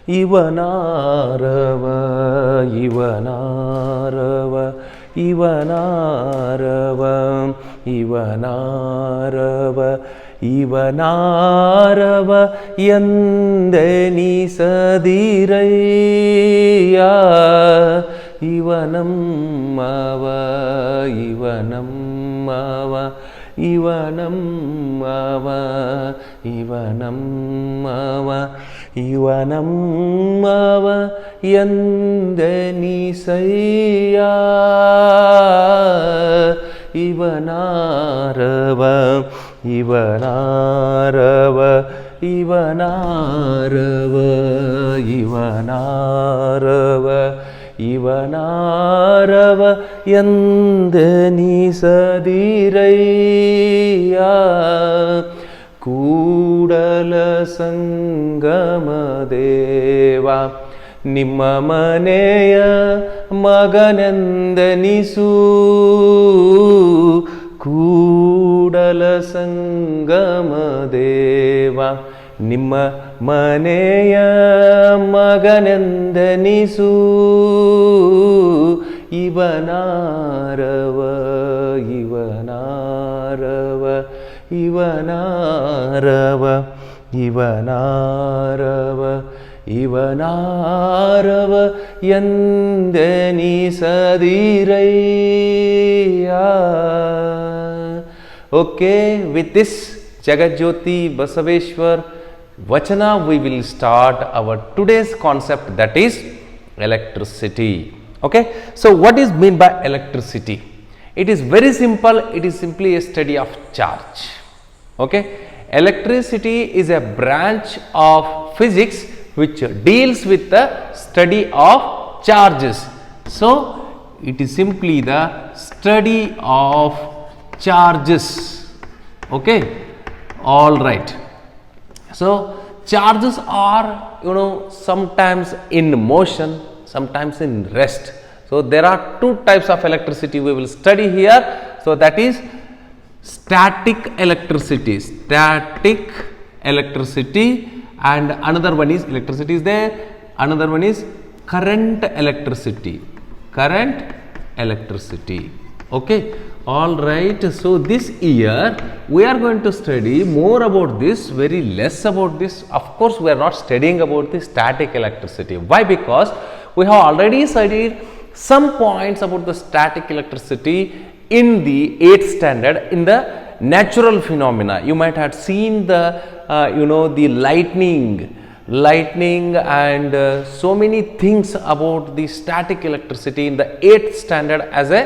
ಇವನಾರವ ಇವನಾರವ ಇವನಾರವ ಇವನಾರವ ಇವನಾರವ ಎಂದೆನಿಸದಿರಯ್ಯ ಇವನಮ್ಮವ ಇವನಮ್ಮವ ಇವನಮ್ಮವ ಇವನಮ್ಮವ ಇವನಮ್ಮವ ಎಂದೆನಿಸಯ್ಯ ಇವನಾರವ ಇವನಾರವ ಇವನಾರವ ಇವನಾರವ ಇವನಾರವ ಎಂದೆನಿಸದಿರಯ್ಯ ಕೂಡಲ ಸಂಗಮ ದೇವ ನಿಮ್ಮ ಮನೆಯ ಮಗನೆಂದೆನಿಸು ಕೂಡಲ ಸಂಗಮ ದೇವ ನಿಮ್ಮ ಮನೆಯ ಮಗನೆಂದೆನಿಸು ಇವನಾರವ ಇವನಾರವ ಇವನಾರವ ಇವನಾರವ ಇವನಾರವ ಎಂದೆನಿಸದಿರಯ್ಯ. Okay, with this Jagatjyoti Basaveshwar Vachana we will start our today's concept, that is electricity. Okay, so what is mean by electricity? It is very simple. It is simply a study of charge. Okay, electricity is a branch of physics which deals with the study of charges. So it is simply the study of charges. Okay, all right. So charges are, sometimes in motion, sometimes in rest. So there are two types of electricity we will study here. So that is static electricity, and another one is electricity is there, another one is current electricity. Okay, all right. So this year we are going to study more about this, very less about this. Of course we are not studying about the static electricity. Why? Because we have already studied some points about the static electricity in the 8th standard in the natural phenomena. You might have seen the the lightning and so many things about the static electricity in the 8th standard as a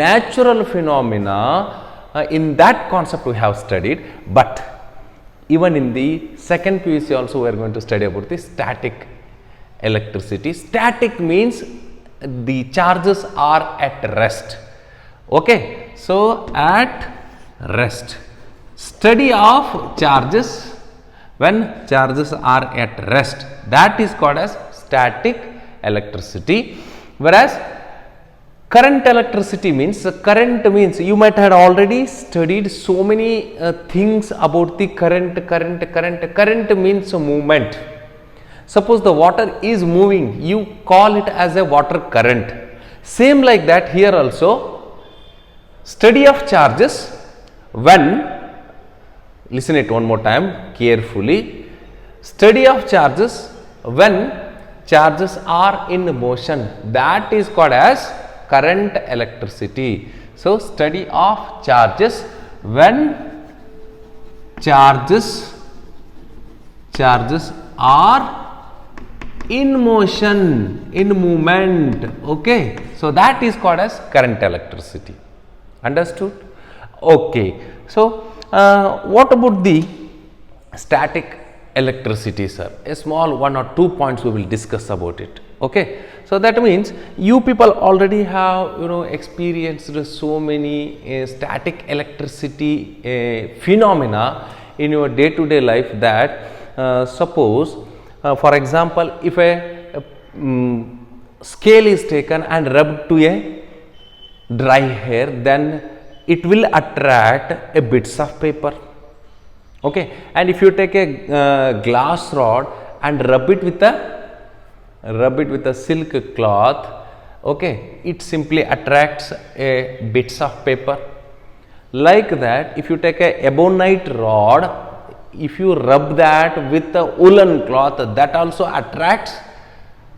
natural phenomena. In that concept we have studied, but even in the second PUC also we are going to study about the static electricity. Static means the charges are at rest. Okay, so at rest, study of charges when charges are at rest, that is called as static electricity. Whereas current electricity means, you might have already studied so many things about the current. Current means movement. Suppose the water is moving, you call it as a water current. Same like that here also, study of charges when, listen it one more time carefully, study of charges when charges are in motion, that is called as current electricity. So study of charges when charges are in motion, in movement. Okay, so that is called as current electricity. Understood? Okay, so what about the static electricity, sir? A small 1 or 2 points we will discuss about it. Okay, so that means you people already have experienced so many static electricity phenomena in your day to day life, that suppose for example, if a scale is taken and rubbed to a dry hair, then it will attract a bits of paper. Okay, and if you take a glass rod and rub it with a rub it with a silk cloth, okay, it simply attracts a bits of paper. Like that, if you take a ebonite rod, if you rub that with a woolen cloth, that also attracts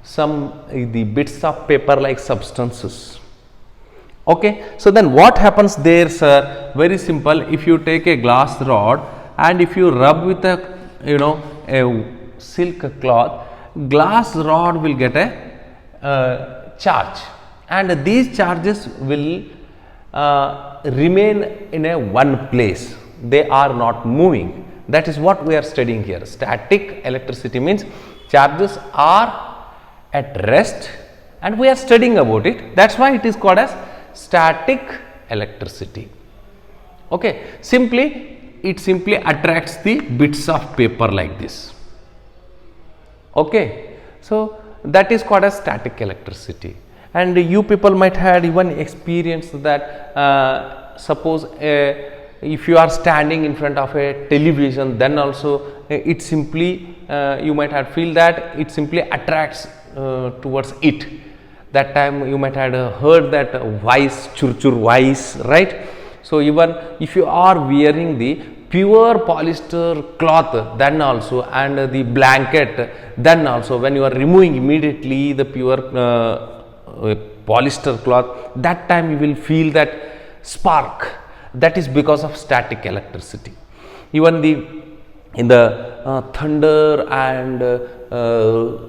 some the bits of paper like substances. Okay, so then what happens there, sir? Very simple. If you take a glass rod and if you rub with a a silk cloth, glass rod will get a charge, and these charges will remain in a one place. They are not moving. That is what we are studying here. Static electricity means charges are at rest, and we are studying about it. That's why it is called as static electricity. Okay, it simply attracts the bits of paper like this. Okay, so that is called as static electricity. And you people might have even experienced that suppose if you are standing in front of a television, then also it simply you might have feel that it simply attracts towards it. That time you might have heard that voice, chur voice, right? So even if you are wearing the pure polyester cloth, then also, and the blanket, then also, when you are removing immediately the pure polyester cloth, that time you will feel that spark. That is because of static electricity. Even in the thunder and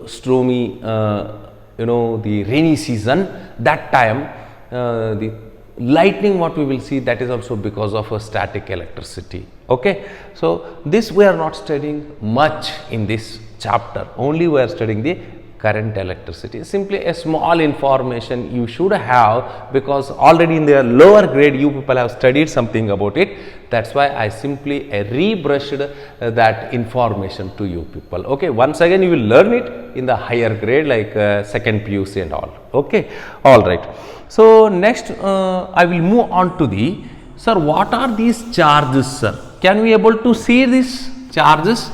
stormy the rainy season, that time the lightning what we will see, that is also because of a static electricity. Okay, so this we are not studying much in this chapter, only we are studying the current electricity. Simply a small information you should have, because already in the lower grade you people have studied something about it. That's why I simply rebrushed that information to you people. Okay, once again you will learn it in the higher grade like second PUC and all. Okay, all right. So next I will move on to the, sir, what are these charges, sir? Can we able to see these charges?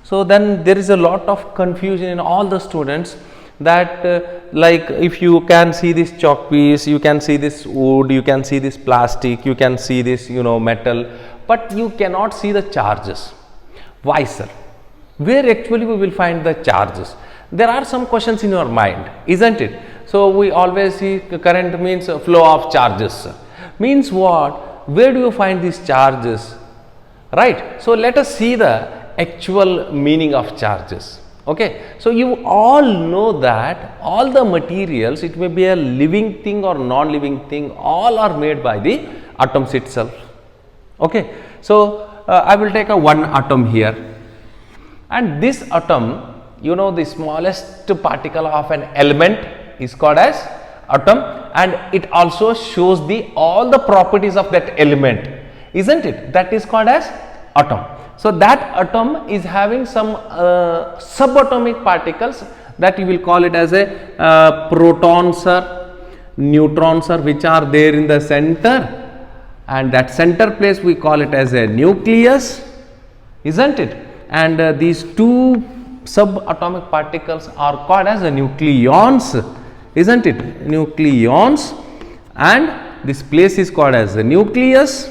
So then there is a lot of confusion in all the students, that like if you can see this chalk piece, you can see this wood, you can see this plastic, you can see this metal, but you cannot see the charges. Why, sir? Where actually we will find the charges? There are some questions in your mind, isn't it? So we always see current means flow of charges. Means what? Where do you find these charges? Right. So let us see the actual meaning of charges. Okay, so you all know that all the materials, it may be a living thing or non-living thing, all are made by the atoms itself. Okay, so I will take a one atom here, and this atom, the smallest particle of an element is called as atom, and it also shows all the properties of that element, isn't it? That is called as atom. So that atom is having some subatomic particles, that you will call it as a protons or neutrons, or which are there in the center, and that center place we call it as a nucleus, isn't it? And these two subatomic particles are called as a nucleons, isn't it? Nucleons, and this place is called as the nucleus,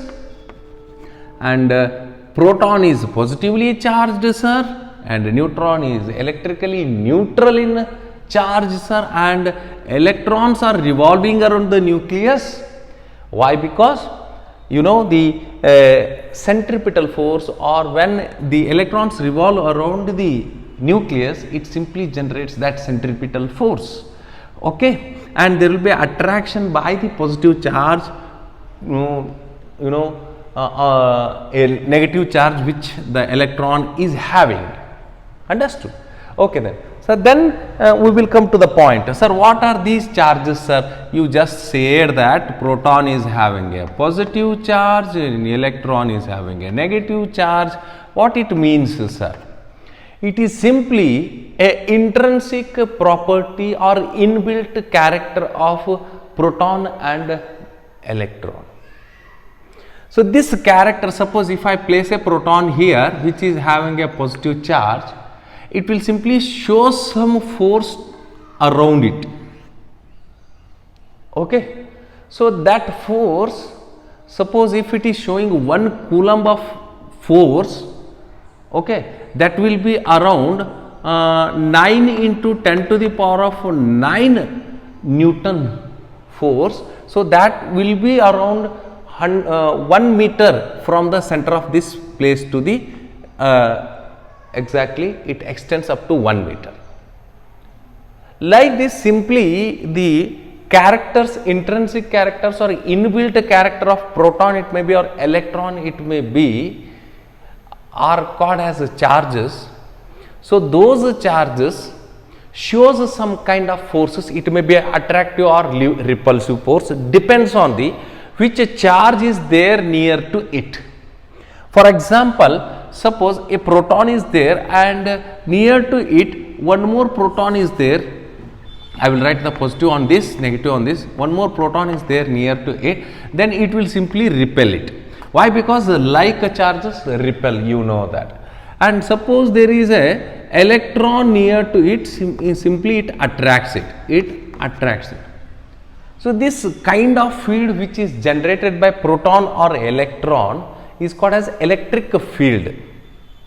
and proton is positively charged, sir, and neutron is electrically neutral in charge, sir, and electrons are revolving around the nucleus. Why? Because the centripetal force, or when the electrons revolve around the nucleus, it simply generates that centripetal force. Okay, and there will be attraction by the positive charge, a negative charge which the electron is having. Understood? Okay then. So then we will come to the point. Sir, what are these charges, sir? You just said that proton is having a positive charge, electron is having a negative charge. What it means, sir? It is simply a intrinsic property or inbuilt character of proton and electron. So this character, suppose if I place a proton here which is having a positive charge, it will simply show some force around it. Okay, so that force, suppose if it is showing 1 coulomb of force, okay, that will be around 9 into 10 to the power of 9 Newton force. So that will be around 1 meter from the center of this place to the exactly it extends up to 1 meter. Like this, simply the characters, intrinsic characters or inbuilt character of proton, it may be, or electron, it may be, are called as charges. So those charges shows some kind of forces. It may be attractive or repulsive force, depends on the which charge is there near to it. For example, suppose a proton is there and near to it one more proton is there. I will write the positive on this, negative on this. One more proton is there near to it, then it will simply repel it. Why? Because like charges repel, you know that. And suppose there is a electron near to it, simply it attracts it. It attracts it. So this kind of field which is generated by proton or electron is called as electric field.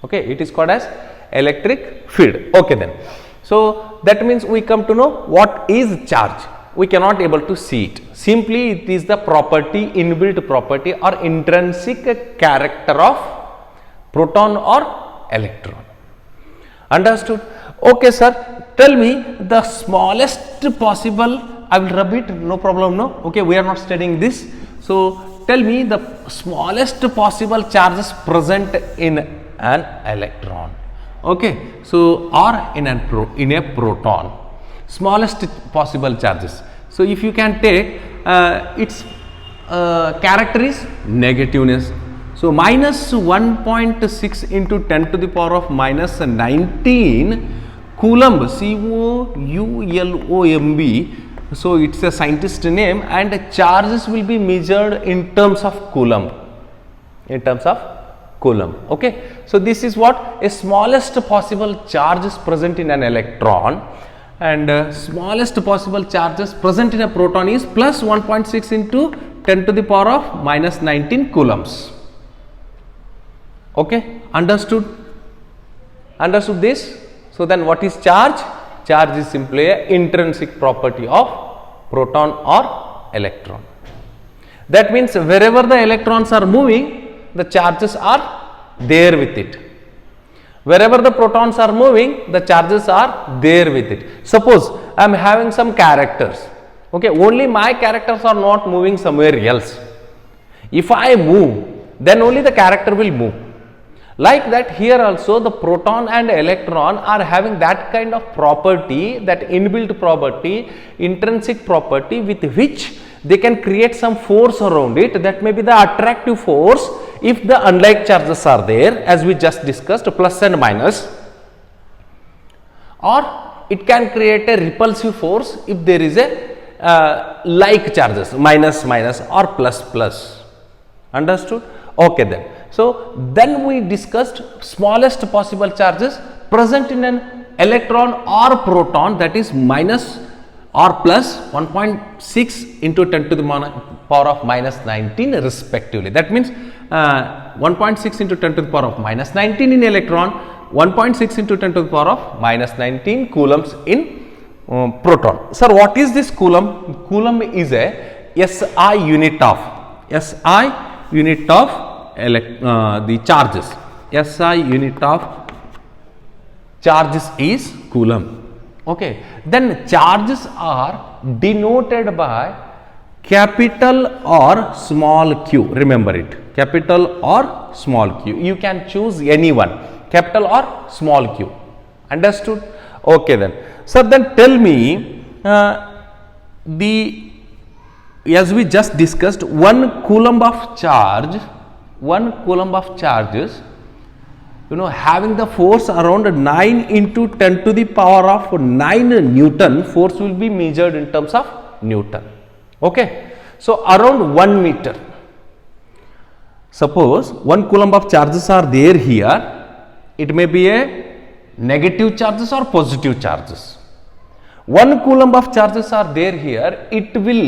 Okay, it is called as electric field. Okay then. So that means we come to know what is charge. We cannot able to see it. Simply it is the property, inbuilt property or intrinsic character of proton or electron. Understood? Okay sir, tell me the smallest possible, I will rub it, no problem, no? Okay, we are not studying this. So tell me the smallest possible charges present in an electron. Okay, so or in a proton, smallest possible charges. So if you can take its character is negativeness. So minus 1.6 into 10 to the power of minus 19 Coulomb, Coulomb. So it's a scientist name, and charges will be measured in terms of Coulomb. In terms of Coulomb. Okay. So this is what a smallest possible charge is present in an electron, and smallest possible charges present in a proton is plus 1.6 into 10 to the power of minus 19 coulombs. Okay, understood? Understood this? So then what is charge? Charge is simply an intrinsic property of proton or electron. That means wherever the electrons are moving, the charges are there with it. Wherever the protons are moving, the charges are there with it. Suppose I am having some characters. Okay, only my characters are not moving somewhere else. If I move, then only the character will move. Like that, here also the proton and electron are having that kind of property, that inbuilt property, intrinsic property, with which they can create some force around it. That may be the attractive force if the unlike charges are there, as we just discussed, plus and minus, or it can create a repulsive force if there is a like charges, minus minus or plus plus. Understood? Okay then. So then we discussed smallest possible charges present in an electron or proton, that is minus or plus 1.6 into 10 to the power of minus 19 respectively. That means 1.6 into 10 to the power of minus 19 in electron, 1.6 into 10 to the power of minus 19 coulombs in proton. Sir, what is this coulomb? Coulomb is a SI unit of the charges. SI unit of charges is coulomb. Okay, then charges are denoted by capital or small q. Remember it, capital or small q. You can choose any one, capital or small q. Understood? Okay then. Sir, then tell me as we just discussed, 1 coulomb of charge, 1 coulomb of charges, having the force around 9 into 10 to the power of 9 Newton, force will be measured in terms of Newton. Okay. So around 1 meter. Suppose 1 coulomb of charges are there here. It may be a negative charges or positive charges. 1 coulomb of charges are there here, it will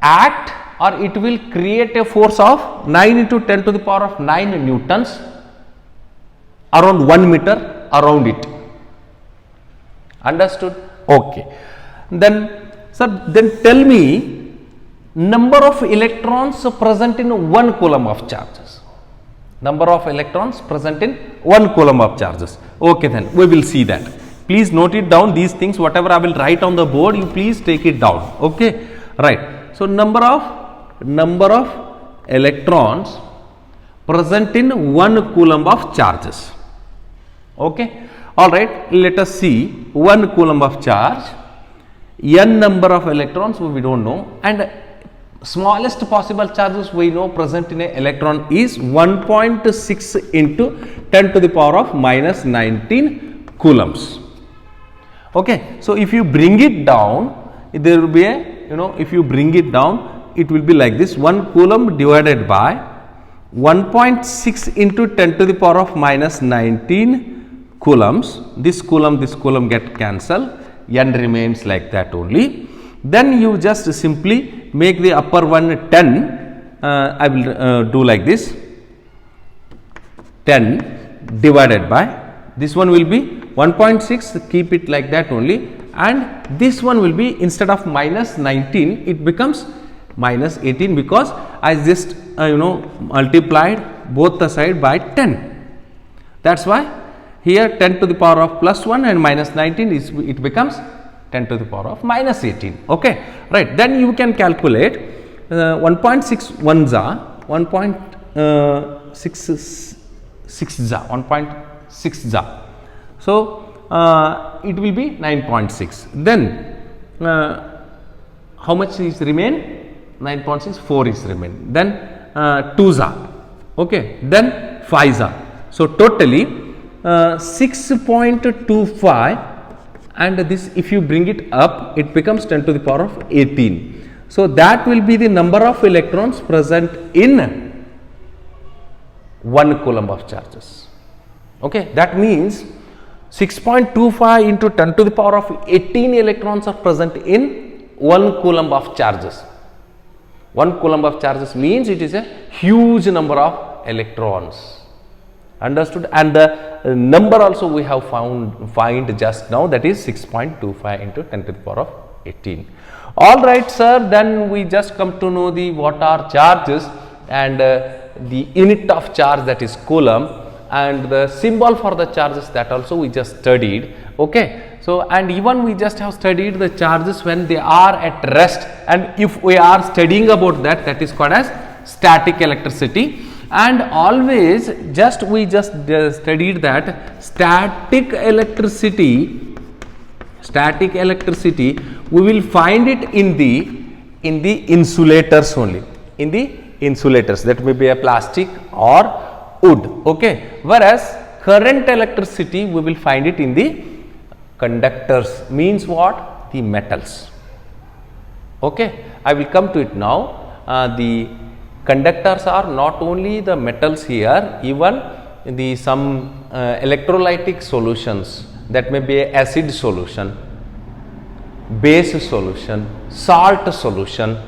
act or it will create a force of 9 into 10 to the power of 9 newtons around 1 meter around it. Understood? Okay. Then sir, then tell me number of electrons present in 1 coulomb of charges. Number of electrons present in 1 coulomb of charges. Okay, then we will see that. Please note it down, these things, whatever I will write on the board, you please take it down. Okay, right. So number of electrons present in 1 coulomb of charges. Okay, all right. Let us see 1 coulomb of charge, n number of electrons we don't know, and smallest possible charges we know present in a electron is 1.6 into 10 to the power of minus 19 coulombs. Okay, so if you bring it down, there will be a, if you bring it down, it will be like this: 1 coulomb divided by 1.6 into 10 to the power of minus 19 coulombs. This coulomb get cancelled, n remains like that only. Then you just simply make the upper one 10, I will do like this, 10 divided by, this one will be 1.6, keep it like that only, and this one will be, instead of minus 19, it becomes minus 18, because I just multiplied both the side by 10. That is why here 10 to the power of plus 1 and minus 19 is, it becomes 10 to the power of minus 18. Okay, right. Then you can calculate 1.6 1 za, 1.6 za, 1.6 za. So it will be 9.6. Then how much is remain? 9.6, 4 is remain. Then 2 za. Okay. Then 5 za. So totally 6.25. And this, if you bring it up, it becomes 10 to the power of 18. So that will be the number of electrons present in 1 coulomb of charges. Okay, that means 6.25 into 10 to the power of 18 electrons are present in 1 coulomb of charges. 1 coulomb of charges means it is a huge number of electrons. Understood? And the number also we have find just now, that is 6.25 into 10 to the power of 18. All right, sir. Then we just come to know the what are charges and the unit of charge, that is coulomb, and the symbol for the charges, that also we just studied. Okay. So, and even we just have studied the charges when they are at rest, and if we are studying about that, that is called as static electricity. And always we just studied that static electricity we will find it in the insulators only, in the insulators, that may be a plastic or wood. Okay, whereas current electricity we will find it in the conductors, means what? The metals. Okay, I will come to it now. The conductors are not only the metals here, even the some electrolytic solutions, that may be acid solution, base solution, salt solution,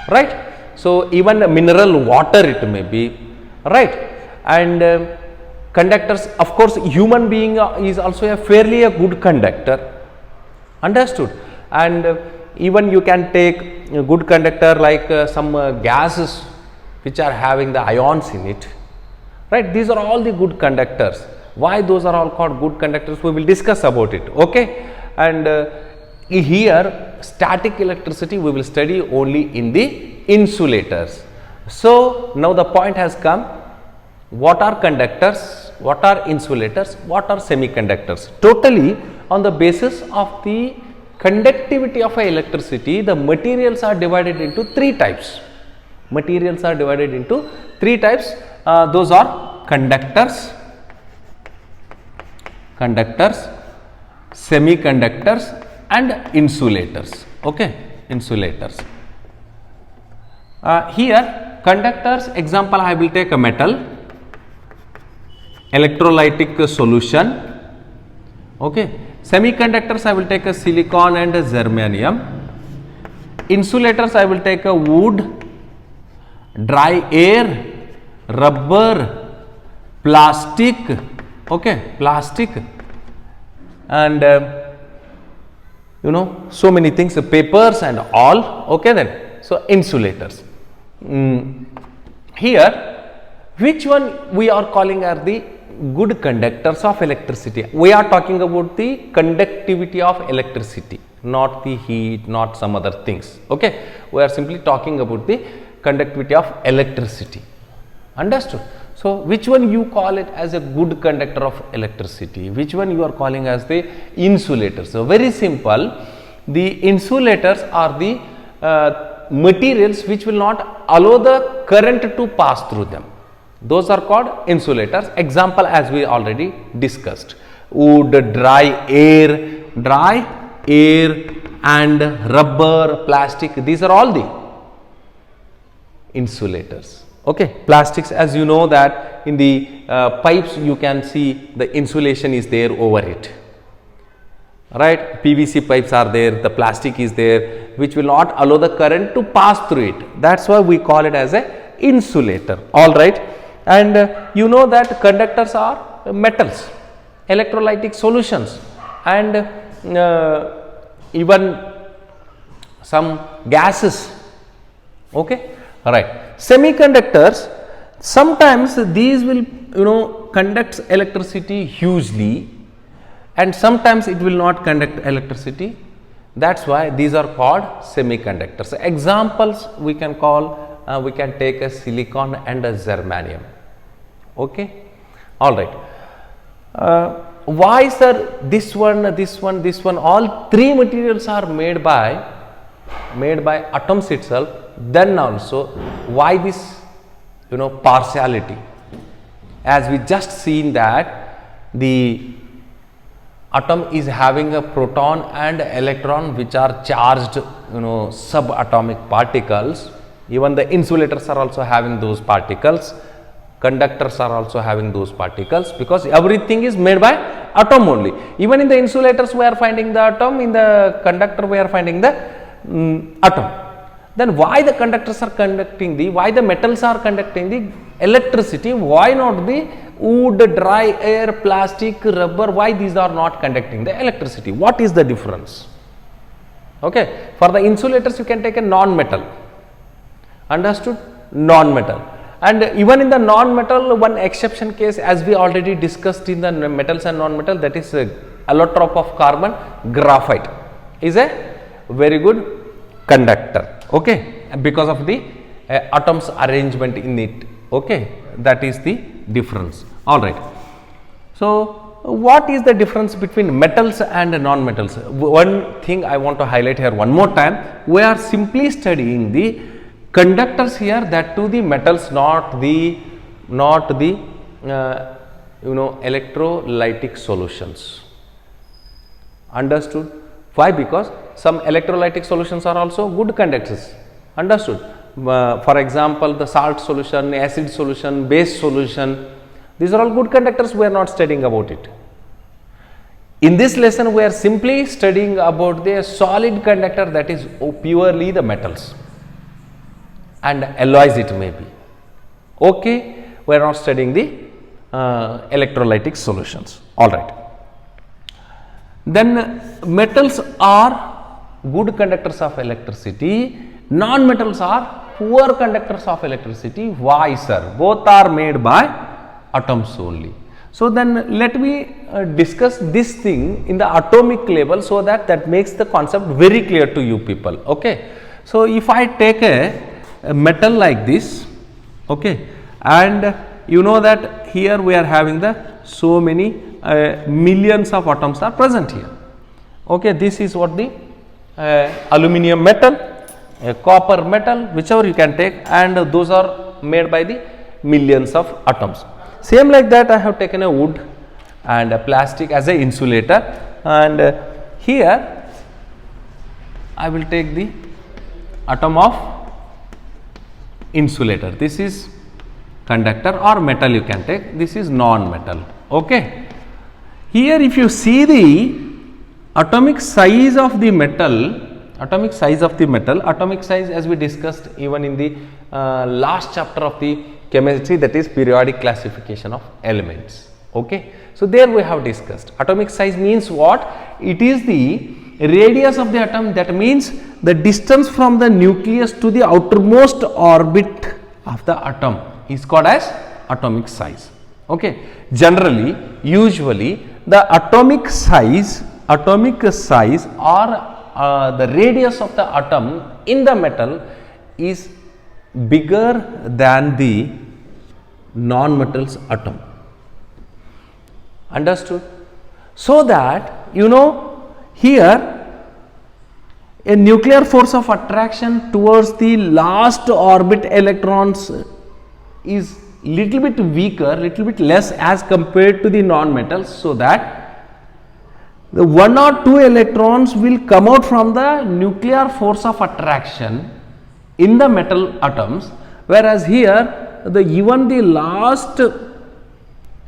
right? So even mineral water it may be, right? And conductors, of course, human being is also a fairly good conductor. Understood? And even you can take a good conductor like some gases which are having the ions in it, right? These are all the good conductors. Why those are all called good conductors, we will discuss about it. Okay, and here static electricity we will study only in the insulators. So now the point has come: what are conductors, what are insulators, what are semiconductors? Totally on the basis of the conductivity of electricity, the materials are divided into 3 types. Materials are divided into 3 types. Those are conductors, semiconductors, and insulators. Okay, insulators. Here conductors, example I will take a metal, electrolytic solution. Okay, Semiconductors I will take a silicon and a germanium. Insulators I will take a wood, dry air, rubber, plastic, okay, plastic, and so many things, papers and all, okay then. So insulators. Here, which one we are calling are the good conductors of electricity? We are talking about the conductivity of electricity, not the heat, not some other things, okay. We are simply talking about the conductivity of electricity, understood. So which one you call it as a good conductor of electricity, which one you are calling as the insulators? So very simple, the insulators are the materials which will not allow the current to pass through them. Those are called insulators. Example as we already discussed, wood, dry air and rubber, plastic, these are all the insulators, okay. Plastics, as you know that in the pipes you can see the insulation is there over it, right. PVC pipes are there, the plastic is there which will not allow the current to pass through it. That's why we call it as a insulator, all right. And you know that conductors are metals, electrolytic solutions, and even some gases, okay, right. Semiconductors, sometimes these will conduct electricity hugely, and sometimes it will not conduct electricity. That's why these are called semiconductors. Examples we can call, we can take a silicon and a germanium, okay, all right. Why sir this one, all three materials are made by atoms itself? Then also why this partiality? As we just seen that the atom is having a proton and electron which are charged subatomic particles. Even the insulators are also having those particles, conductors are also having those particles, because everything is made by atom only. Even in the insulators we are finding the atom, in the conductor we are finding the atom. Then why the conductors are conducting why the metals are conducting the electricity? Why not the wood, dry air, plastic, rubber? Why these are not conducting the electricity? What is the difference? Okay, for the insulators you can take a non-metal, understood, non-metal. And even in the non-metal, one exception case as we already discussed in the metals and non-metal, that is allotrope of carbon, graphite is a very good conductor, okay, because of the atoms arrangement in it, okay, that is the difference, all right. So what is the difference between metals and non-metals? One thing I want to highlight here one more time, we are simply studying the conductors here, that to the metals, not the electrolytic solutions, understood. Why? Because some electrolytic solutions are also good conductors, understood. For example, the salt solution, acid solution, base solution, these are all good conductors. We are not studying about it. In this lesson we are simply studying about the solid conductor, that is purely the metals and alloys it may be, okay. We are not studying the electrolytic solutions, all right. Then metals are good conductors of electricity, non-metals are poor conductors of electricity. Why sir? Both are made by atoms only. So then let me discuss this thing in the atomic level, so that makes the concept very clear to you people, okay. So if I take a metal like this, okay, and you know that here we are having the so many millions of atoms are present here, okay. This is what the aluminum metal, copper metal, whichever you can take, and those are made by the millions of atoms. Same like that I have taken a wood and a plastic as a insulator, and here I will take the atom of insulator. This is conductor or metal you can take, this is non-metal, okay. Here if you see the atomic size of the metal, atomic size as we discussed even in the last chapter of the chemistry, that is periodic classification of elements. Okay. So, there we have discussed atomic size means what? It is the radius of the atom, that means the distance from the nucleus to the outermost orbit of the atom is called as atomic size. Okay. Generally, usually the atomic size or the radius of the atom in the metal is bigger than the non-metal's atom. Understood? So that here a nuclear force of attraction towards the last orbit electrons is little bit weaker, little bit less as compared to the non-metals, so that the 1 or 2 electrons will come out from the nuclear force of attraction in the metal atoms, whereas here even the last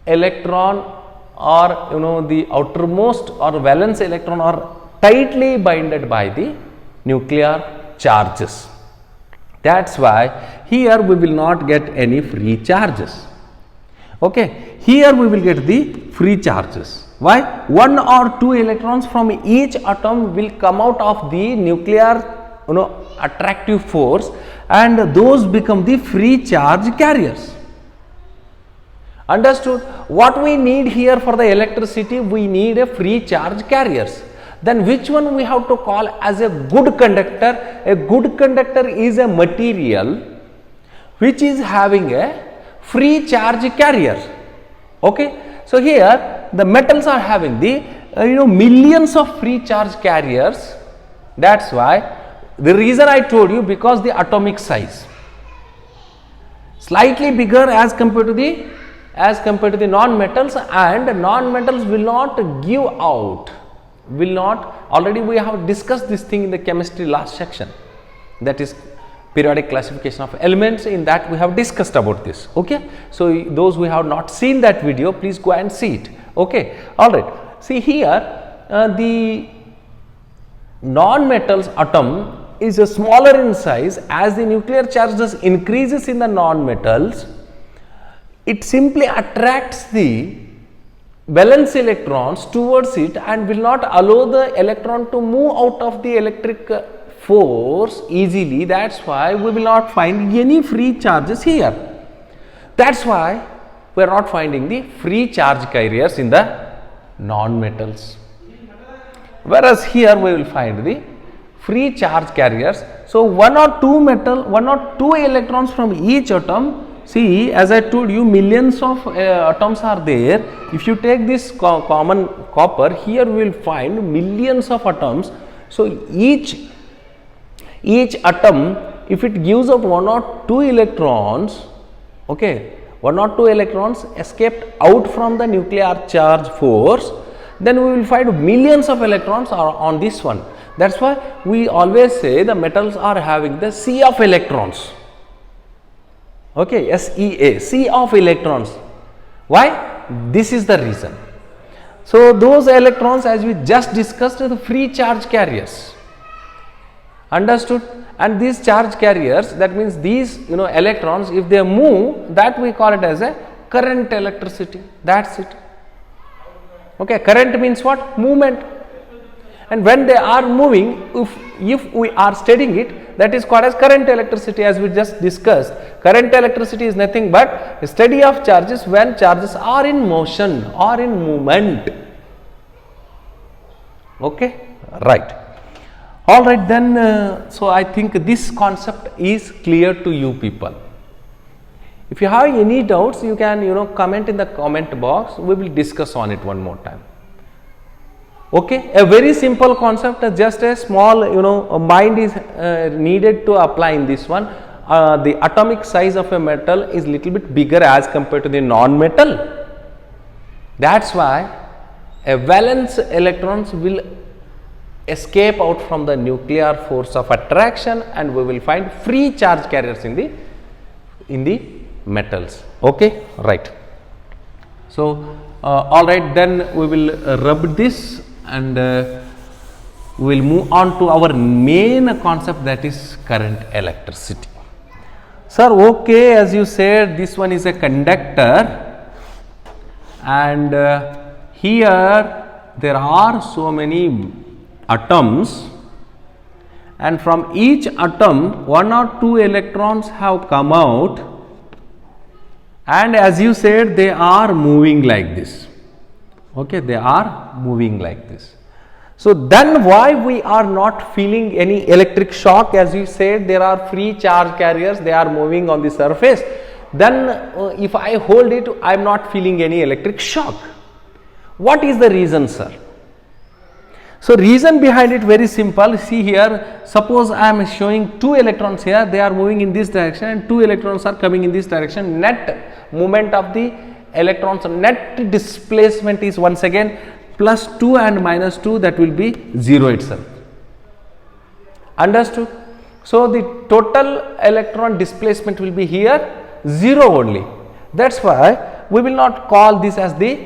electron or the outermost or valence electron are tightly binded by the nuclear charges. That's why here we will not get any free charges. Okay, here we will get the free charges. Why? 1 or 2 electrons from each atom will come out of the nuclear attractive force, and those become the free charge carriers. Understood? What we need here for the electricity, we need a free charge carriers. Then which one we have to call as a good conductor? A good conductor is a material which is having a free charge carrier. Okay. So, here the metals are having the millions of free charge carriers. That is why the reason I told you, because the atomic size slightly bigger as compared to the non-metals, and non-metals will not give out, already we have discussed this thing in the chemistry last section, that is periodic classification of elements. In that we have discussed about this. Okay. So, those who have not seen that video, please go and see it. Okay. Alright. See here the non-metals atom is smaller in size. As the nuclear charges increases in the non-metals, it simply attracts the valence electrons towards it and will not allow the electron to move out of the electric force easily. That is why we will not find any free charges here. That is why we are not finding the free charge carriers in the non-metals, whereas here we will find the free charge carriers. So, 1 or 2 electrons from each atom. See, as I told you, millions of atoms are there. If you take this common copper, here we will find millions of atoms. So, each atom, if it gives out 1 or 2 electrons, okay, 1 or 2 electrons escaped out from the nuclear charge force, then we will find millions of electrons are on this one. That is why we always say the metals are having the sea of electrons. Okay, SEA, sea of electrons. Why? This is the reason. So, those electrons, as we just discussed, are the free charge carriers. Understood? And these charge carriers, that means these electrons, if they move, that we call it as a current electricity. That's it. Okay, current means what? Movement. And when they are moving, if we are studying it, that is called as current electricity, as we just discussed. Current electricity is nothing but a study of charges when charges are in motion or in movement. Okay, right. All right, then, so I think this concept is clear to you people. If you have any doubts, you can comment in the comment box. We will discuss on it one more time. Okay, a very simple concept, just a small mind is needed to apply in this one. The atomic size of a metal is little bit bigger as compared to the non-metal. That's why a valence electrons will escape out from the nuclear force of attraction, and we will find free charge carriers in the metals. Okay, right. So, all right, then we will rub this and we will move on to our main concept, that is current electricity. Sir, okay, as you said, this one is a conductor, and here there are so many atoms, and from each atom 1 or 2 electrons have come out, and as you said, they are moving like this. Okay, they are moving like this. So then why we are not feeling any electric shock? As you said, there are free charge carriers, they are moving on the surface. Then if I hold it, I am not feeling any electric shock. What is the reason, sir? So reason behind it very simple. See here, suppose I am showing 2 electrons here, they are moving in this direction, and 2 electrons are coming in this direction. Net movement of the electrons, net displacement is once again plus 2 and minus 2, that will be 0 itself. Understood? So the total electron displacement will be here 0 only. That's why we will not call this as the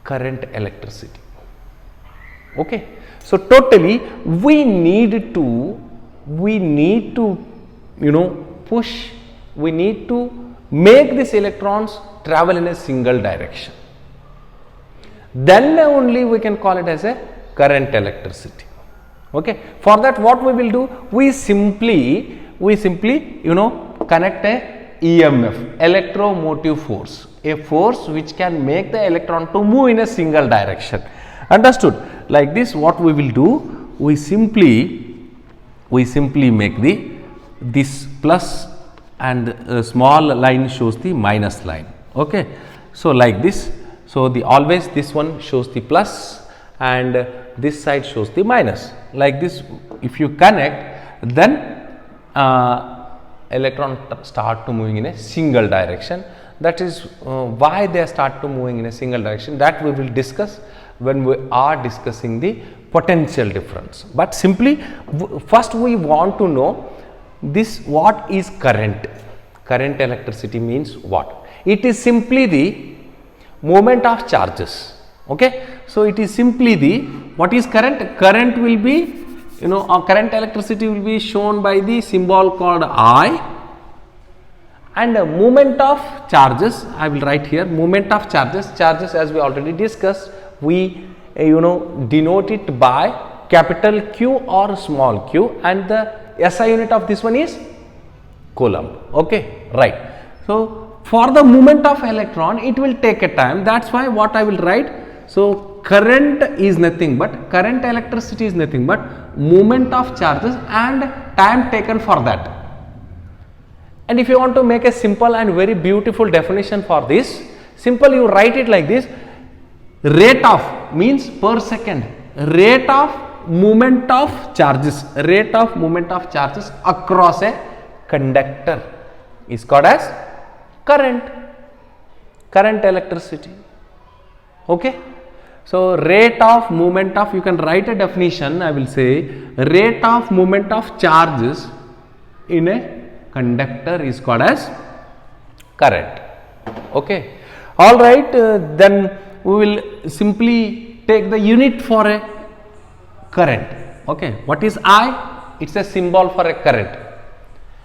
current electricity. Okay. So totally we need to push, we need to make these electrons travel in a single direction. Then only we can call it as a current electricity. Okay. For that, what we will do? We simply connect a EMF, electromotive force, a force which can make the electron to move in a single direction. Understood? Like this, what we will do? We simply make this plus, and a small line shows the minus line. Okay. So like this. So always this one shows the plus and this side shows the minus. Like this, if you connect, then electron start to moving in a single direction. That is why they start to moving in a single direction. That we will discuss when we are discussing the potential difference. But simply first we want to know this, what is current? Current electricity means what? It is simply the movement of charges. Okay. So it is simply the, what is current? Current will be, current electricity will be shown by the symbol called I, and movement of charges, I will write here, movement of charges. Charges, as we already discussed, we denote it by capital Q or small q, and the SI unit of this one is coulomb. Okay, right. So for the movement of electron, it will take a time. That's why what I will write. So current is nothing but, current electricity is nothing but movement of charges and time taken for that. And if you want to make a simple and very beautiful definition for this, simple, you write it like this: rate of means per second, rate of movement of charges, rate of movement of charges across a conductor is called as current electricity. Okay. So rate of movement of, you can write a definition, I will say, rate of movement of charges in a conductor is called as current. Okay. All right, then we will simply take the unit for a current. Okay. What is I? It's a symbol for a current.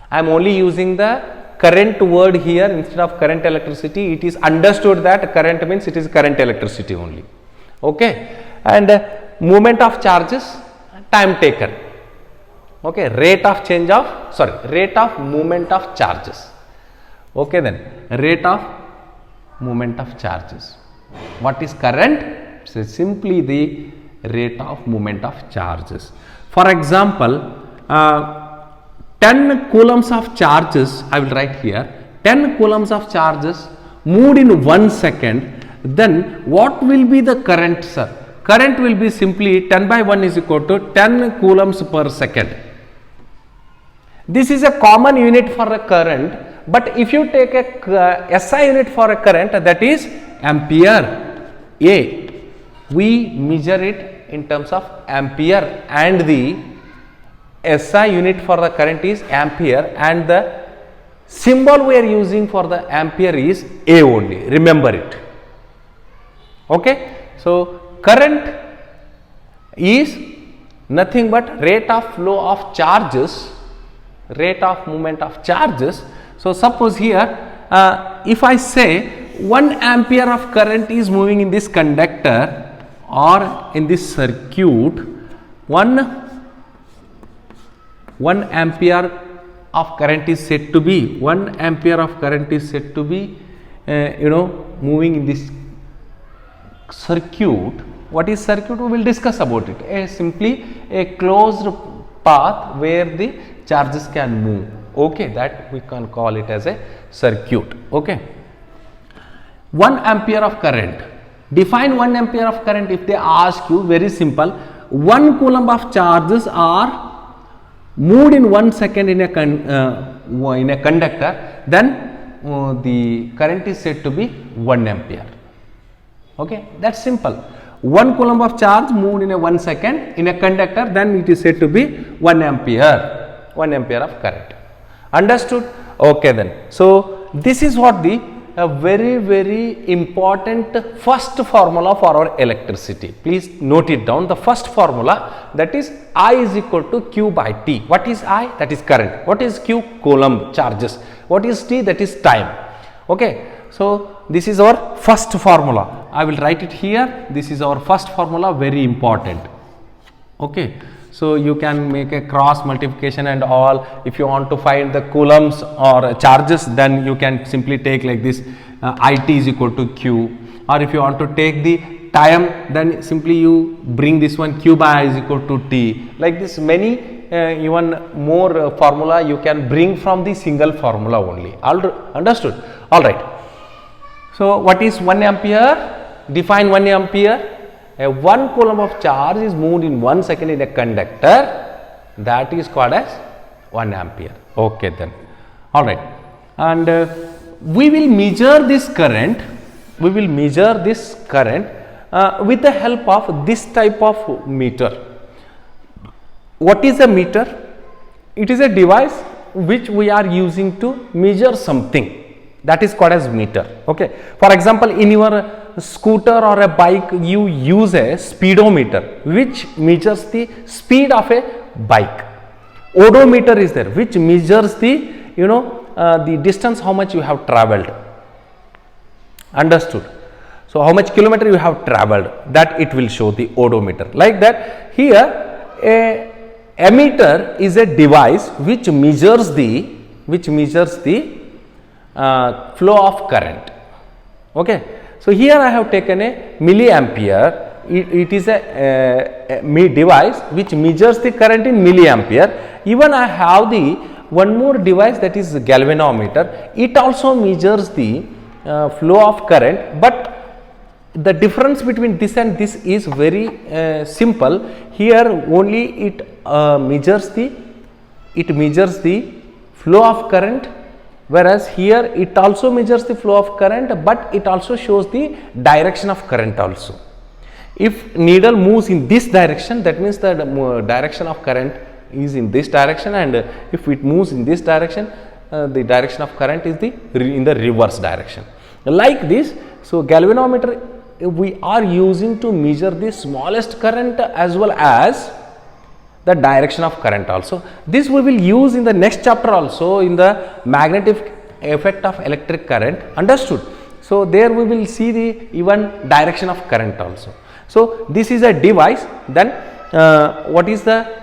I am only using the current word here instead of current electricity. It is understood that current means it is current electricity only. Okay. And movement of charges, time taken. Okay. Rate of movement of charges. Okay, then rate of movement of charges. What is current? So simply the rate of movement of charges. For example, 10 coulombs of charges, I will write here, 10 coulombs of charges moved in 1 second, then what will be the current, sir? Current will be simply 10 by 1 is equal to 10 coulombs per second. This is a common unit for a current, but if you take a SI unit for a current, that is ampere. We measure it in terms of ampere, and the SI unit for the current is ampere, and the symbol we are using for the ampere is A only. Remember it. Okay. So current is nothing but rate of flow of charges, rate of movement of charges. So suppose here if I say 1 ampere of current is moving in this conductor or in this circuit, 1 ampere of current is said to be 1 ampere of current is said to be moving in this circuit. What is circuit? We will discuss about it. Simply a closed path where the charges can move. Okay, that we can call it as a circuit. Okay, 1 ampere of current. Define 1 ampere of current. If they ask you, very simple, 1 coulomb of charges are moved in 1 second in a conductor, then the current is said to be 1 ampere. Okay, that's simple. 1 coulomb of charge moved in a 1 second in a conductor, then it is said to be 1 ampere, 1 ampere of current. Understood? Okay then. So this is what the very important first formula for our electricity. Please note it down. The first formula, that is I is equal to Q by T. What is I? That is current. What is Q? Coulomb charges. What is T? That is time. Okay. So this is our first formula. I will write it here. This is our first formula, very important. Okay. So you can make a cross multiplication and all. If you want to find the coulombs or charges, then you can simply take like this, IT is equal to Q. Or if you want to take the time, then simply you bring this one, Q by I is equal to T. Like this, many even more formula you can bring from the single formula only. Understood? All right. So what is 1 ampere? Define 1 ampere. A 1 coulomb of charge is moved in 1 second in a conductor, that is called as 1 ampere. Okay then. All right. And we will measure this current, with the help of this type of meter. What is a meter? It is a device which we are using to measure something, that is called as meter. Okay. For example, in your scooter or a bike, you use a speedometer which measures the speed of a bike. Odometer is there which measures the the distance, how much you have traveled. Understood? So how much kilometer you have traveled, that it will show the odometer. Like that, here a ammeter is a device which measures the flow of current. Okay. So here I have taken a milliampere. It is a device which measures the current in milliampere. Even I have the one more device, that is galvanometer. It also measures the flow of current, but the difference between this and this is very simple. Here only it measures the flow of current, whereas here it also measures the flow of current, but it also shows the direction of current also. If needle moves in this direction, that means the direction of current is in this direction, and if it moves in this direction, the direction of current is in the reverse direction. Like this, so galvanometer we are using to measure the smallest current as well as the direction of current also. This we will use in the next chapter also, in the magnetic effect of electric current. Understood? So there we will see the even direction of current also. So this is a device. Then what is the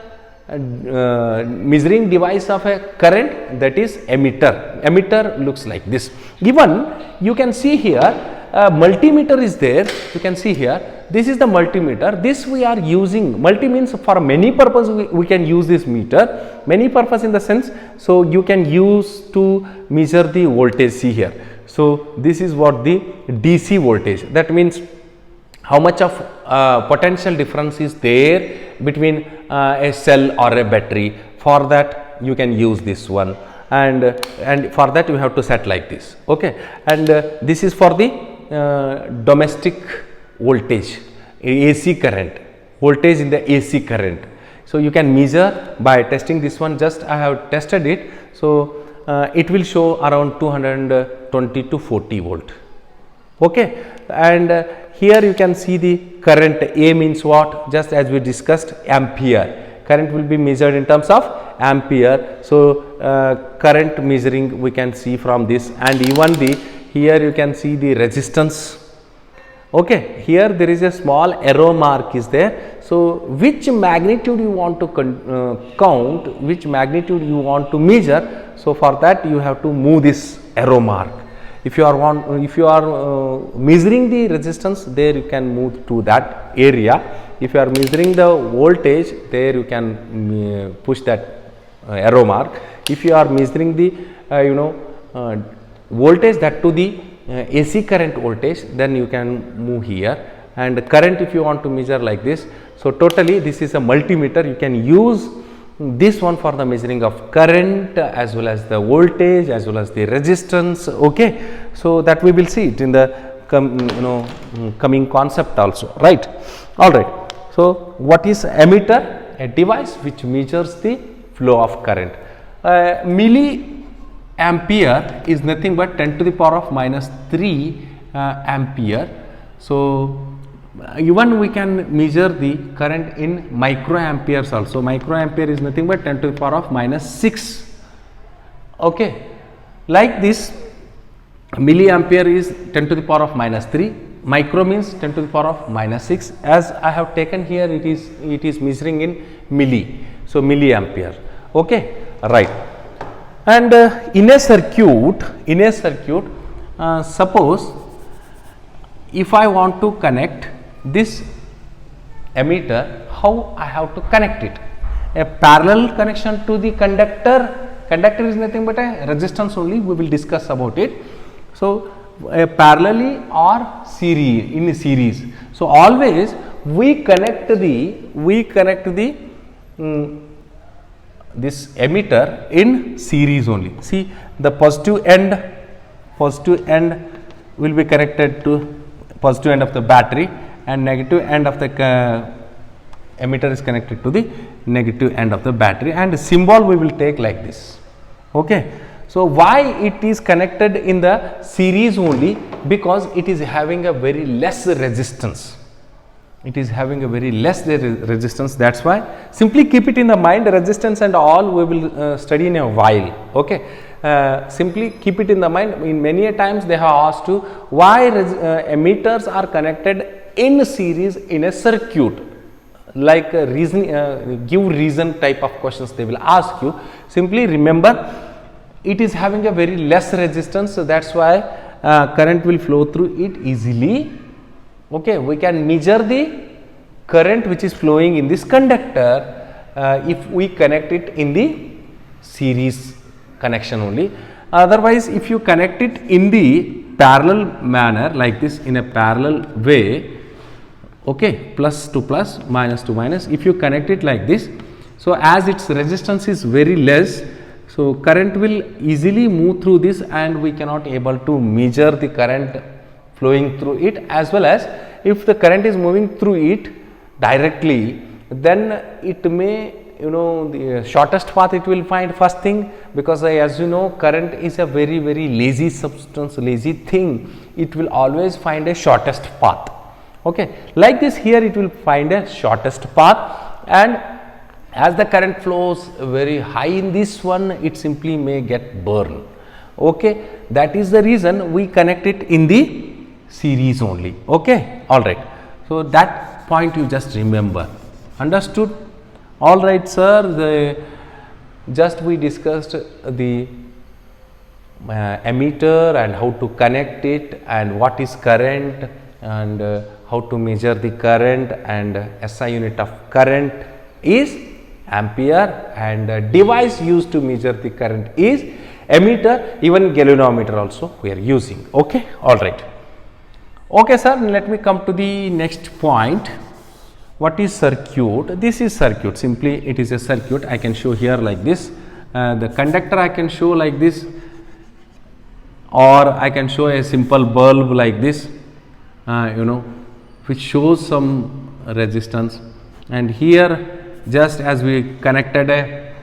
measuring device of a current? That is ammeter. Ammeter looks like this. Even you can see here multimeter is there. You can see here, this is the multimeter. This we are using. Multi means for many purpose we can use this meter. Many purpose in the sense, so you can use to measure the voltage. See here. So this is what the DC voltage. That means how much of potential difference is there between a cell or a battery. For that you can use this one, and for that you have to set like this. Okay. And this is for the domestic voltage, AC current, voltage in the AC current. So you can measure by testing this one. Just I have tested it. So it will show around 220 to 40 volt. Okay. And here you can see the current. A means what? Just as we discussed, ampere. Current will be measured in terms of ampere. So current measuring we can see from this, and even the here you can see the resistance. Okay, here there is a small arrow mark is there. So which magnitude you want to count, which magnitude you want to measure. So for that you have to move this arrow mark. If you are measuring the resistance, there you can move to that area. If you are measuring the voltage, there you can push that arrow mark. If you are measuring the voltage, that to the AC current voltage, then you can move here. And current, if you want to measure like this. So totally this is a multimeter. You can use this one for the measuring of current as well as the voltage as well as the resistance. Okay, so that we will see it in the coming concept also, right? All right. So what is ammeter? A device which measures the flow of current. Milliampere is nothing but 10 to the power of minus 3 ampere. So even we can measure the current in microamperes also. Microampere is nothing but 10 to the power of minus 6. Okay, like this, milliampere is 10 to the power of minus 3. Micro means 10 to the power of minus 6. As I have taken here, it is measuring in milli. So milliampere. Okay, right. And in a circuit, suppose if I want to connect this ammeter, how I have to connect it? A parallel connection to the conductor. Conductor is nothing but a resistance only. We will discuss about it. So a parallelly or in series. So always we connect the this ammeter in series only. See, the positive end will be connected to positive end of the battery, and negative end of the ammeter is connected to the negative end of the battery, and symbol we will take like this. Okay. So why it is connected in the series only? Because it is having a very less resistance. That's why simply keep it in the mind. Resistance and all we will study in a while. Okay. Simply keep it in the mind. In many a times they have asked you why ammeters are connected in series in a circuit. Like give reason type of questions they will ask you. Simply remember, it is having a very less resistance, so that's why current will flow through it easily. Okay, we can measure the current which is flowing in this conductor if we connect it in the series connection only. Otherwise, if you connect it in the parallel manner like this, in a parallel way, okay, plus to plus, minus to minus, if you connect it like this, so as its resistance is very less, so current will easily move through this, and we cannot able to measure the current flowing through it, as well as if the current is moving through it directly, then it may, the shortest path it will find first thing, because as you know, current is a very lazy substance, lazy thing. It will always find a shortest path. Okay, like this here it will find a shortest path, and as the current flows very high in this one, it simply may get burned. Okay, that is the reason we connect it in the series only. Okay, all right. So that point you just remember. Understood? All right, sir. Just we discussed the ammeter and how to connect it, and what is current, and how to measure the current, and SI unit of current is ampere, and device used to measure the current is ammeter. Even galvanometer also we are using. Okay, all right. Okay, sir, let me come to the next point. What is circuit? This is circuit. Simply it is a circuit. I can show here like this. The conductor I can show like this, or I can show a simple bulb like this, which shows some resistance. And here, just as we connected a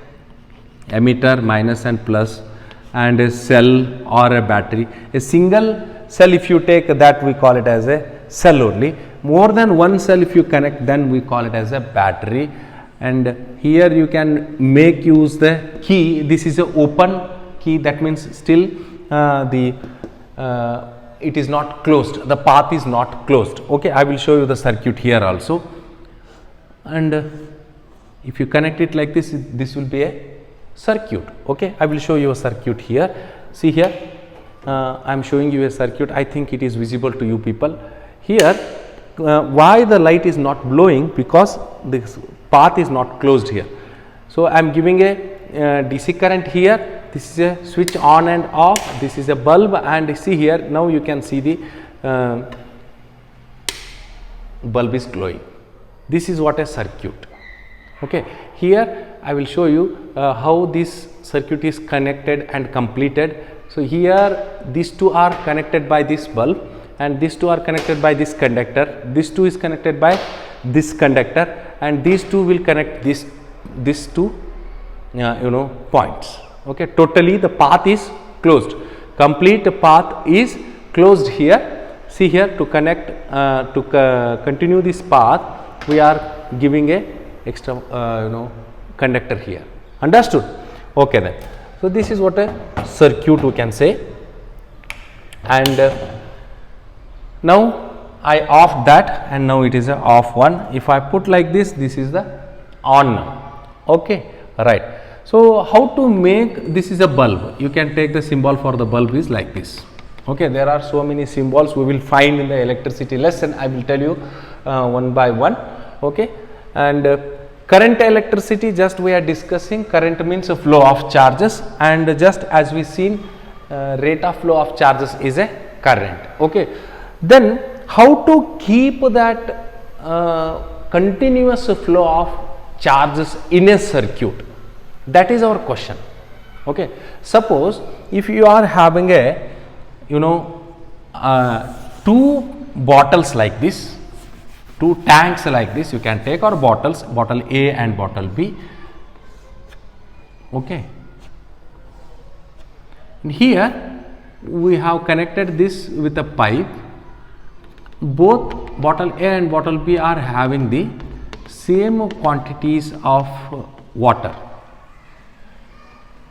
ammeter, minus and plus, and a cell or a battery, a single cell if you take, that we call it as a cell only. More than one cell if you connect, then we call it as a battery. And here you can make use the key. This is a open key, that means still it is not closed, the path is not closed. Okay, I will show you the circuit here also. And if you connect it like this, this will be a circuit. Okay, I will show you a circuit here. See here, I am showing you a circuit. I think it is visible to you people. Here, why the light is not blowing? Because this path is not closed here. So I am giving a DC current here. This is a switch on and off. This is a bulb, and see here, now you can see the bulb is glowing. This is what a circuit. Okay, here I will show you how this circuit is connected and completed. So here these two are connected by this bulb, and these two are connected by this conductor. This two is connected by this conductor, and these two will connect these two points. Okay, totally the path is closed. Complete path is closed here. See here, to connect continue this path, we are giving a extra conductor here. Understood? Okay then. So this is what a circuit we can say. And now I off that, and now it is a off one. If I put like this, this is the on now. Okay, right. So how to make, this is a bulb. You can take the symbol for the bulb is like this. Okay, there are so many symbols we will find in the electricity lesson. I will tell you one by one. Okay, and current electricity, just we are discussing. Current means a flow of charges, and just as we seen, rate of flow of charges is a current. Okay, then how to keep that continuous flow of charges in a circuit? That is our question. Okay, suppose if you are having a two bottles like this, two tanks like this, you can take our bottles, bottle A and bottle B. Okay, and here we have connected this with a pipe. Both bottle A and bottle B are having the same quantities of water.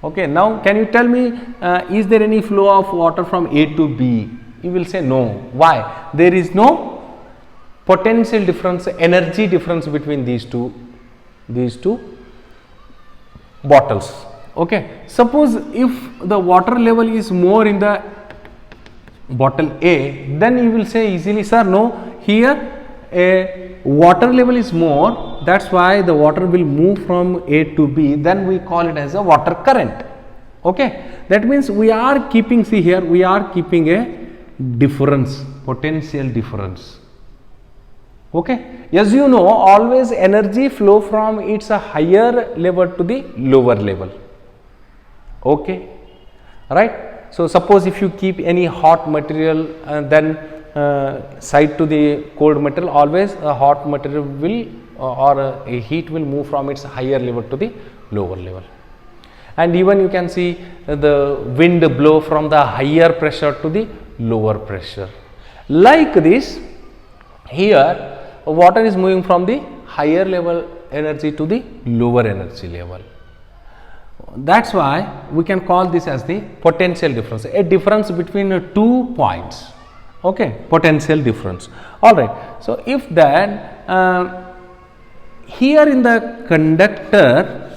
Okay, now can you tell me, is there any flow of water from A to B? You will say no. Why? There is no potential difference, energy difference between these two bottles. Okay, suppose if the water level is more in the bottle A, then you will say easily, sir, no, here a water level is more, that's why the water will move from A to B, then we call it as a water current. Okay, that means we are keeping, see here, we are keeping a difference, potential difference. Okay, as you know, always energy flow from its a higher level to the lower level. Okay, right. So suppose if you keep any hot material then side to the cold material, always a hot material will or a heat will move from its higher level to the lower level. And even you can see the wind blow from the higher pressure to the lower pressure. Like this, here water is moving from the higher level energy to the lower energy level. That's why we can call this as the potential difference, a difference between 2 points. Okay, potential difference. All right. So if that here in the conductor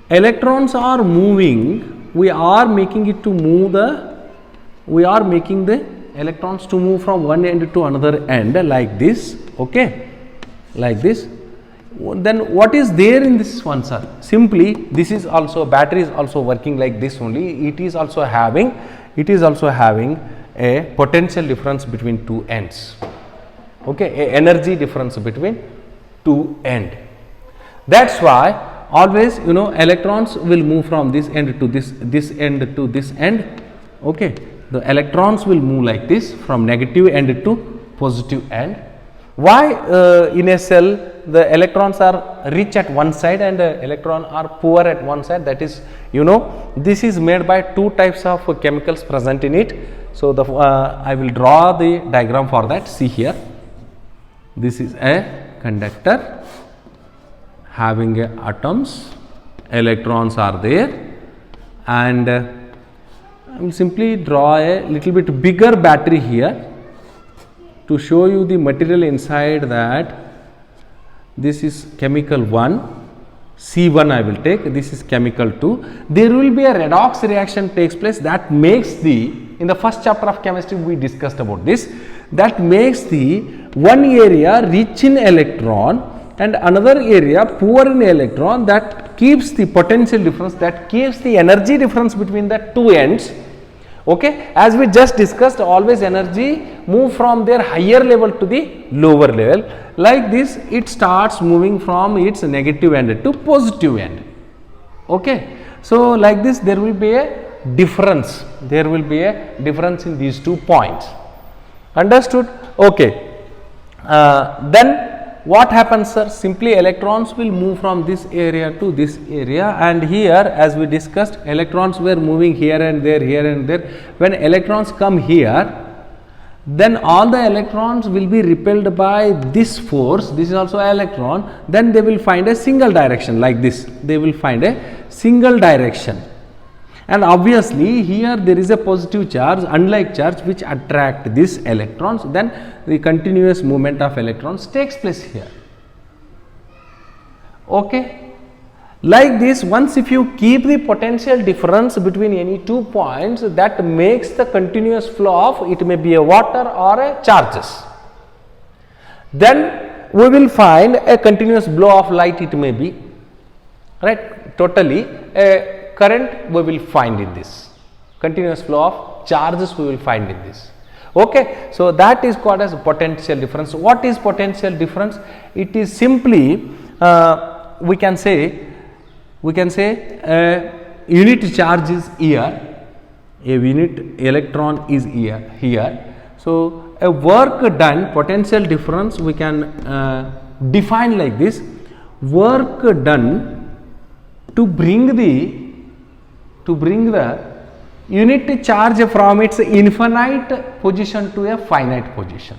electrons are moving, we are making it to move we are making the electrons to move from one end to another end like this. Okay, like this. Then what is there in this one, sir? Simply this is also, battery is also working like this only. It is also having a potential difference between two ends. Okay, a energy difference between two ends. That's why always electrons will move from this end to this end to this end. Okay, the electrons will move like this from negative end to positive end. Why in a cell the electrons are rich at one side and electrons are poor at one side? That is, this is made by two types of chemicals present in it. So the I will draw the diagram for that. See here, this is a conductor having atoms, electrons are there, and I will simply draw a little bit bigger battery here to show you the material inside. That this is chemical 1, C1 I will take, this is chemical 2. There will be a redox reaction takes place that makes the, in the first chapter of chemistry we discussed about this, that makes the one area rich in electron and another area poor in electron, that keeps the potential difference, that keeps the energy difference between the two ends. Okay, as we just discussed, always energy move from their higher level to the lower level. Like this, it starts moving from its negative end to positive end. Okay, so like this there will be a difference, there will be a difference in these 2 points. Understood? Okay. Then what happens, sir? Simply electrons will move from this area to this area, and here as we discussed, electrons were moving here and there, here and there. When electrons come here, then all the electrons will be repelled by this force, this is also an electron, then they will find a single direction like this, they will find a single direction. And obviously here there is a positive charge, unlike charge which attract these electrons, then the continuous movement of electrons takes place here. Okay. Like this, once if you keep the potential difference between any 2 points, that makes the continuous flow of, it may be a water or a charges. Then we will find a continuous flow of light, it may be, right, totally a current we will find in this, continuous flow of charges we will find in this. Okay, so that is called as potential difference. What is potential difference? It is simply we can say a unit charge is here, a unit electron is here. So a work done, potential difference we can define like this: work done to bring the unit charge from its infinite position to a finite position.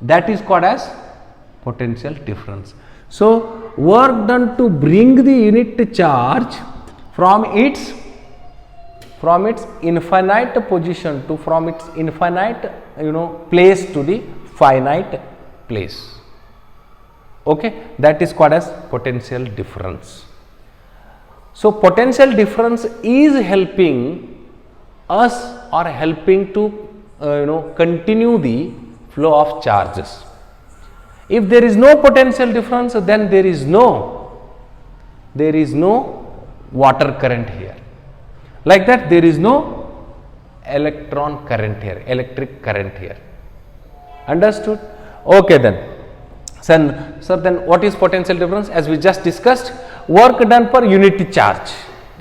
That is called as potential difference. So work done to bring the unit charge from its infinite position to, from its infinite place to the finite place. Okay, that is called as potential difference. So potential difference is helping us or helping to continue the flow of charges. If there is no potential difference, then there is no water current here. Like that, there is no electron current here, electric current here. Understood? Okay then. So then what is potential difference? As we just discussed, work done per unit charge.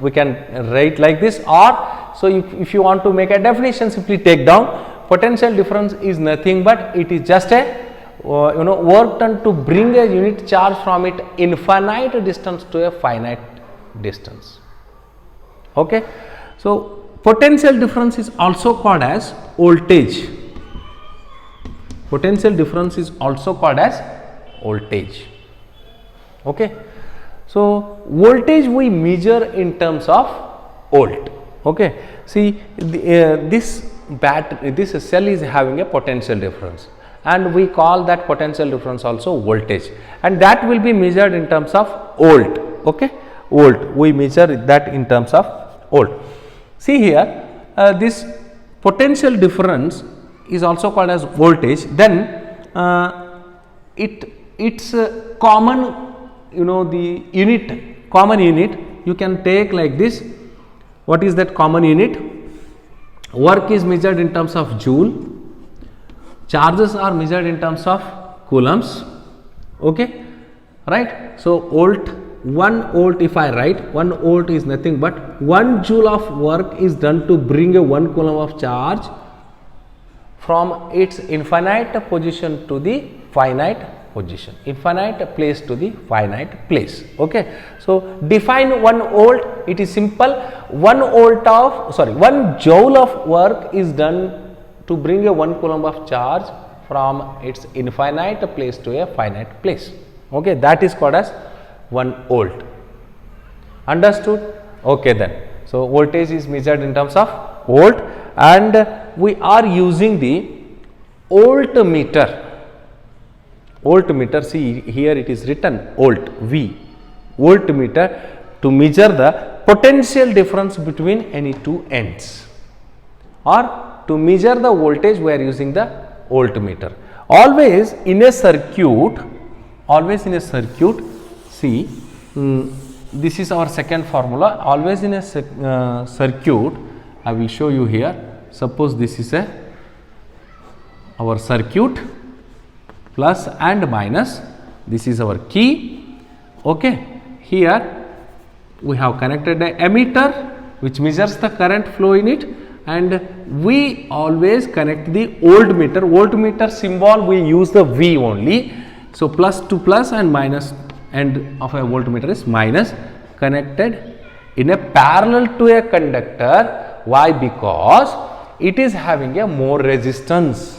We can write like this, or so if you want to make a definition, simply take down. Potential difference is nothing but it is just a work done to bring a unit charge from it infinite distance to a finite distance. Okay, so potential difference is also called as voltage. Potential difference is also called as voltage. Okay, so voltage we measure in terms of volt. Okay, see this cell is having a potential difference, and we call that potential difference also voltage, and that will be measured in terms of volt. Okay, volt, we measure that in terms of volt. See here, this potential difference is also called as voltage. Then it's common, the common unit you can take like this. What is that common unit? Work is measured in terms of joule, charges are measured in terms of coulombs. Okay, right? So volt, 1 volt, if I write 1 volt is nothing but 1 joule of work is done to bring a 1 coulomb of charge from its infinite position to the finite position, infinite place to the finite place. Okay, so define 1 volt. It is simple. 1 joule of work is done to bring a 1 coulomb of charge from its infinite place to a finite place. Okay, that is called as 1 volt. Understood? Okay then. So voltage is measured in terms of volt, and we are using the voltmeter. Voltmeter, see here it is written volt, V, voltmeter, to measure the potential difference between any two ends, or to measure the voltage we are using the voltmeter. Always in a circuit, see, this is our second formula. Always in a circuit, I will show you here. Suppose this is our circuit, plus and minus, this is our key. Okay, here we have connected a ammeter which measures the current flow in it, and we always connect the voltmeter. Voltmeter symbol we use the V only. So plus to plus and minus end of a voltmeter is minus, connected in a parallel to a conductor. Why? Because it is having a more resistance.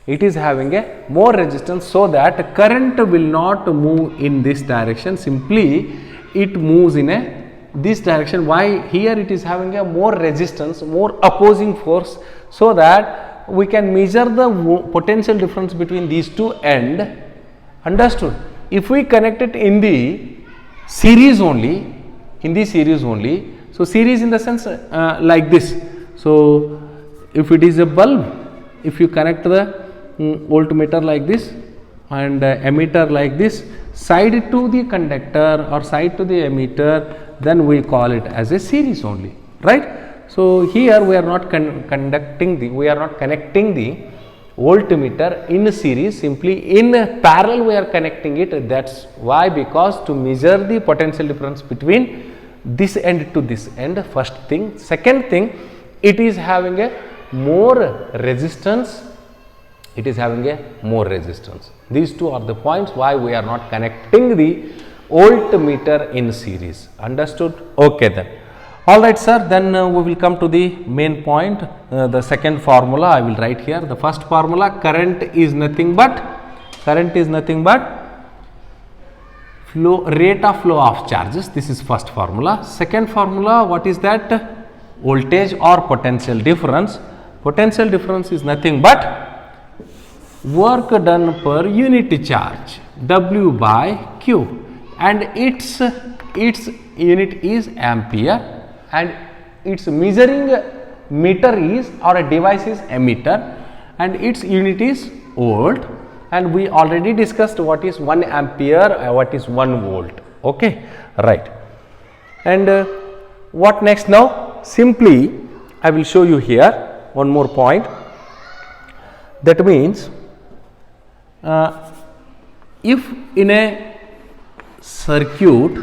It is having a more resistance, so that current will not move in this direction, simply it moves in this direction. Why? Here it is having a more resistance, more opposing force, so that we can measure the potential difference between these two ends. Understood? If we connect it in the series only, so series in the sense like this. So if it is a bulb, if you connect the voltmeter like this and ammeter like this, side to the conductor or side to the ammeter, then we call it as a series only, right? So here we are not connecting the voltmeter in series, simply in parallel we are connecting it. That's why, because to measure the potential difference between this end to this end, first thing. Second thing, it is having a more resistance. These two are the points why we are not connecting the voltmeter in series. Understood? Okay then. Alright sir, then we will come to the main point, the second formula I will write here. The first formula, current is nothing but rate of flow of charges. This is first formula. Second formula, what is that? Voltage or potential difference. Potential difference is nothing but work done per unit charge, W by Q, and its unit is ampere, and its measuring meter is, or a device is ammeter, and its unit is volt, and we already discussed what is 1 ampere, what is 1 volt. Okay, right. And what next now? Simply I will show you here one more point. That means if in a circuit,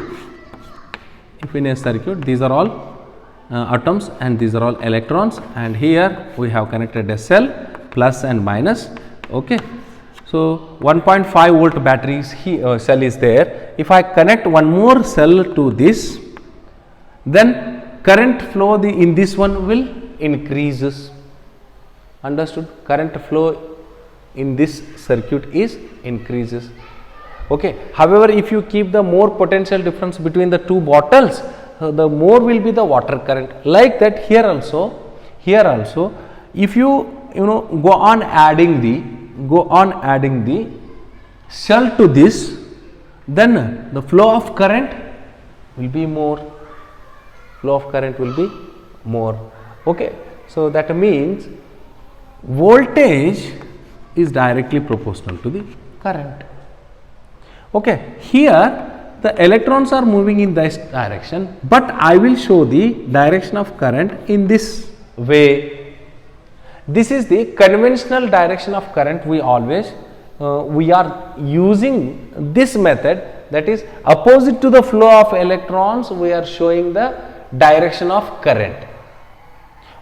these are all atoms and these are all electrons, and here we have connected a cell, plus and minus. Okay, so 1.5 volt batteries cell is there. If I connect one more cell to this, then current flow in this one will increases. Understood? Current flow in this circuit is increases. Okay. However, if you keep the more potential difference between the two bottles, the more will be the water current. Like that here also, if you go on adding the cell to this, then the flow of current will be more. Okay. So that means voltage is directly proportional to the current. Okay, here the electrons are moving in this direction, but I will show the direction of current in this way. This is the conventional direction of current. We always we are using this method, that is opposite to the flow of electrons, we are showing the direction of current.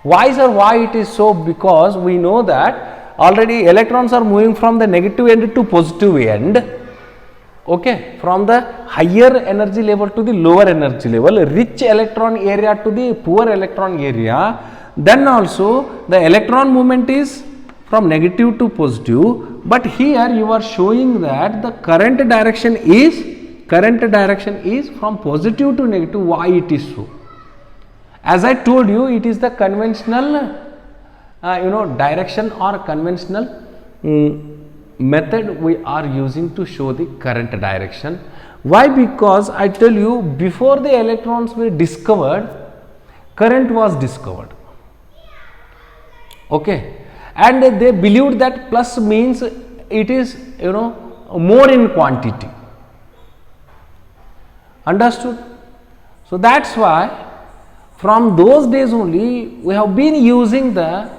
Why sir? Why it is so? Because we know that already electrons are moving from the negative end to positive end. Okay, from the higher energy level to the lower energy level, rich electron area to the poor electron area. then also the electron movement is from negative to positive, but here you are showing that the current direction is from positive to negative. Why it is so? As I told you, it is the conventional direction or conventional method we are using to show the current direction. Why? Because I tell you, before the electrons were discovered, current was discovered. Okay, and they believed that plus means it is more in quantity. Understood? So that's why from those days only we have been using the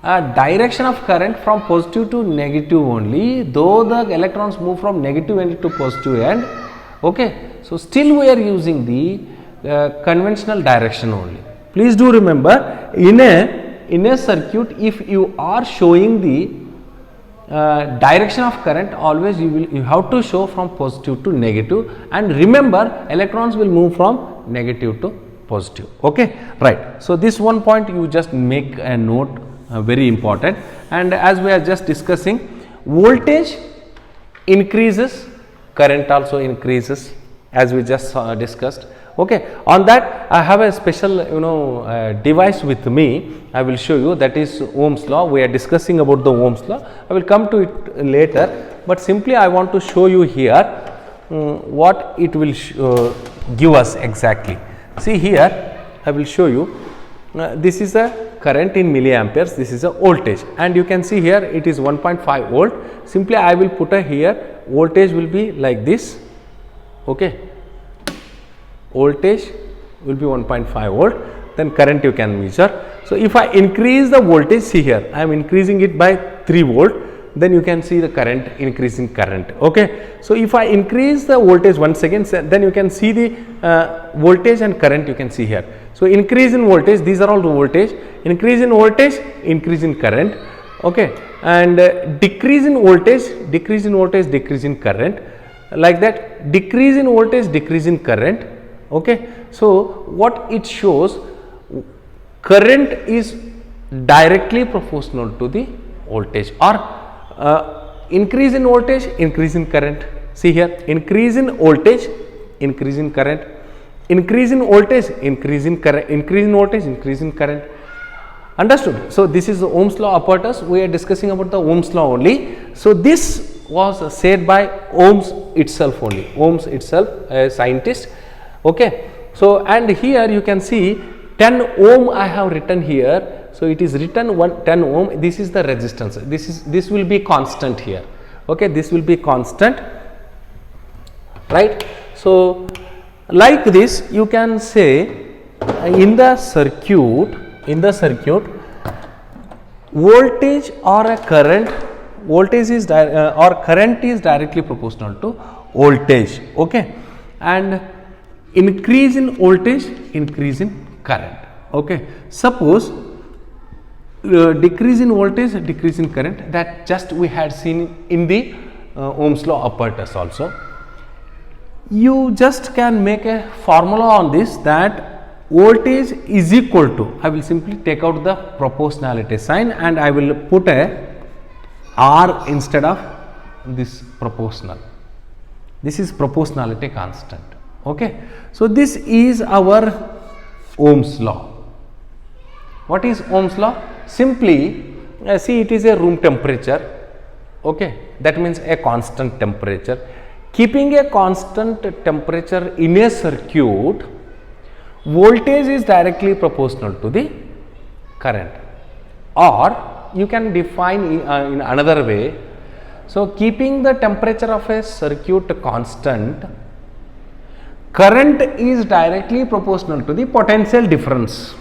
direction of current from positive to negative only, though the electrons move from negative end to positive end. Okay, so still we are using the conventional direction only. Please do remember, in a circuit, if you are showing the direction of current, always you have to show from positive to negative, and remember electrons will move from negative to positive. Okay, right. So this one point you just make a note, very important. And as we are just discussing, voltage increases, current also increases, as we just discussed. Okay, on that I have a special device with me. I will show you, that is Ohm's law. We are discussing about the Ohm's law. I will come to it later, but simply I want to show you here what it will give us exactly. See here, I will show you. This is a current in milliamperes, this is a voltage, and you can see here it is 1.5 volt. Simply I will put a here, voltage will be like this. Okay, voltage will be 1.5 volt, then current you can measure. So if I increase the voltage, see here I am increasing it by 3 volt, then you can see the current, increasing current. Okay, so if I increase the voltage once again, then you can see the voltage and current you can see here. So increase in voltage, these are all the voltage, increase in voltage, increase in current. Okay, and decrease in voltage, decrease in voltage, decrease in current, like that, decrease in voltage, decrease in current. Okay, so what it shows, current is directly proportional to the voltage, or increase in voltage, increase in current. See here, increase in voltage, increase in current, increase in voltage, increase in current, increase in voltage, increase in current. Understood? So this is the Ohm's law apparatus. We are discussing about the Ohm's law only. So this was said by Ohm's itself only, Ohm's itself, a scientist. Okay, so and here you can see 10 ohm I have written here. So it is written 10 ohm. This is the resistance. This will be constant here. Okay, this will be constant, right? So like this, you can say in the circuit, voltage or a current, voltage is or current is directly proportional to voltage. Okay, and increase in voltage, increase in current. Okay, suppose decrease in voltage, decrease in current, that just we had seen in the Ohm's law apparatus also. You just can make a formula on this, that voltage is equal to, I will simply take out the proportionality sign and I will put a R instead of this proportional. This is proportionality constant. Okay, so this is our Ohm's law. What is Ohm's law? Simply see, it is a room temperature. Okay, that means a constant temperature. Keeping a constant temperature in a circuit, voltage is directly proportional to the current, or you can define in another way. So keeping the temperature of a circuit constant, current is directly proportional to the potential difference.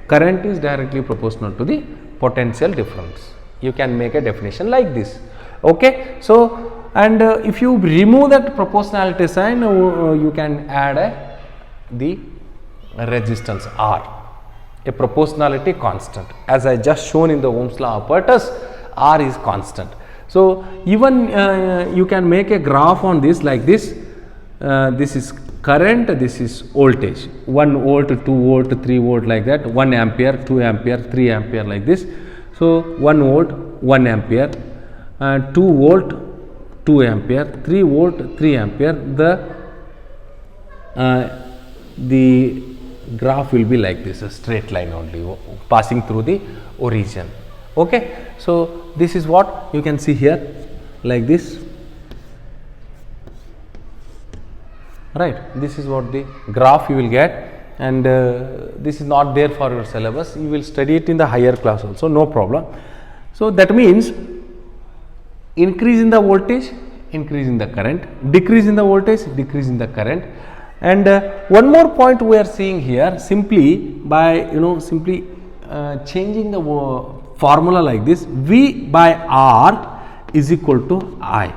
Current is directly proportional to the potential difference. You can make a definition like this. Okay, so and if you remove that proportionality sign, you can add the resistance R, a proportionality constant. As I just shown in the Ohm's law apparatus, R is constant. So even you can make a graph on this like this. this is current, this is voltage, 1 volt, 2 volt, 3 volt, like that, 1 ampere, 2 ampere, 3 ampere, like this. So 1 volt, 1 ampere, 2 volt, 2 ampere, 3 volt, 3 ampere. The graph will be like this, a straight line only passing through the origin. Okay, so this is what you can see here, like this, right. This is what the graph you will get, and this is not there for your syllabus. You will study it in the higher class also, no problem. So that means increase in the voltage, increase in the current, decrease in the voltage, decrease in the current. And one more point we are seeing here, simply by simply changing the formula like this, V by R is equal to I.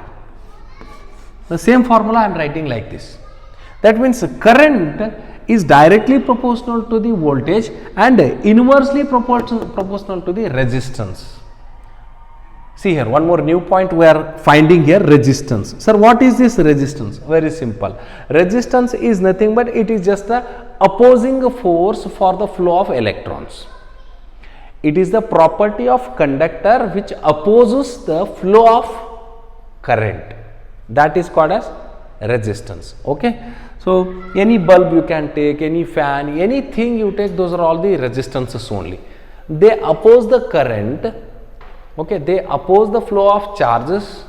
The same formula I am writing like this. That means current is directly proportional to the voltage and inversely proportional to the resistance. See here, one more new point we are finding here, resistance. Sir, what is this resistance? Very simple. Resistance is nothing but it is just the opposing force for the flow of electrons. It is the property of conductor which opposes the flow of current. That is called as resistance. Okay. So any bulb you can take, any fan, anything you take, those are all the resistances only. They oppose the current. Okay, they oppose the flow of charges.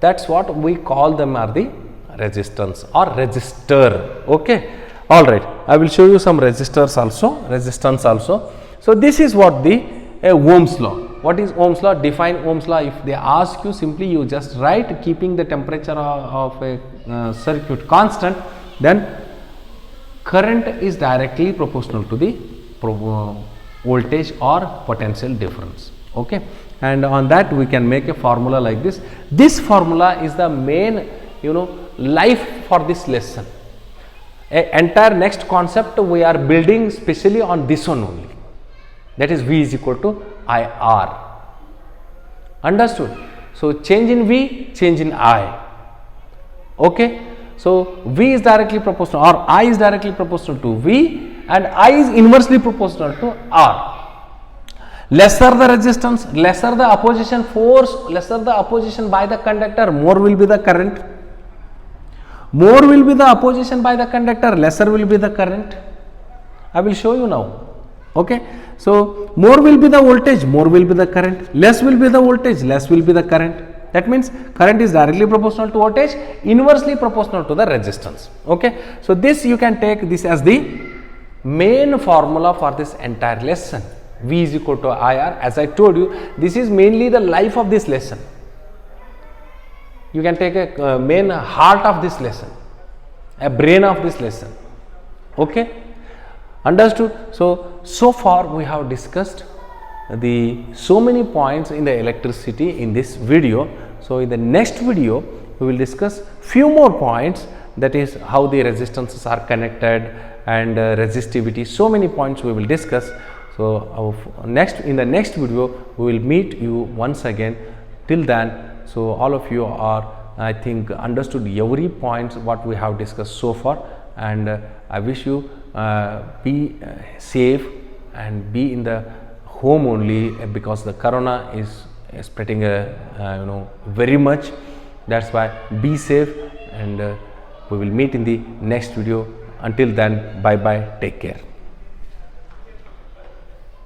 That's what we call them are the resistance or resistor. Okay, all right. I will show you some resistors also, resistance also. So this is what the Ohm's law. What is Ohm's law? Define Ohm's law. If they ask you, simply you just write, keeping the temperature of a circuit constant, then current is directly proportional to the voltage or potential difference. Okay, and on that we can make a formula like this. This formula is the main life for this lesson. Entire next concept we are building specially on this one only, that is V is equal to IR. Understood? So change in V, change in I. Okay, so V is directly proportional or I is directly proportional to V and I is inversely proportional to R. Lesser the resistance, lesser the opposition force, lesser the opposition by the conductor, more will be the current. More will be the opposition by the conductor, lesser will be the current. I will show you now. Okay, so more will be the voltage, more will be the current, less will be the voltage, less will be the current. That means current is directly proportional to voltage, inversely proportional to the resistance. Okay, so this you can take this as the main formula for this entire lesson. V is equal to IR. As I told you, this is mainly the life of this lesson. You can take a main heart of this lesson, a brain of this lesson. Okay, understood? So far we have discussed so many points in the electricity in this video. So in the next video we will discuss few more points, that is how the resistances are connected and resistivity. So many points we will discuss. So in the next video we will meet you once again. Till then, so all of you are, I think, understood every point what we have discussed so far, and I wish you be safe and be in the home only, because the corona is spreading very much. That's why be safe, and we will meet in the next video. Until then, bye bye, take care.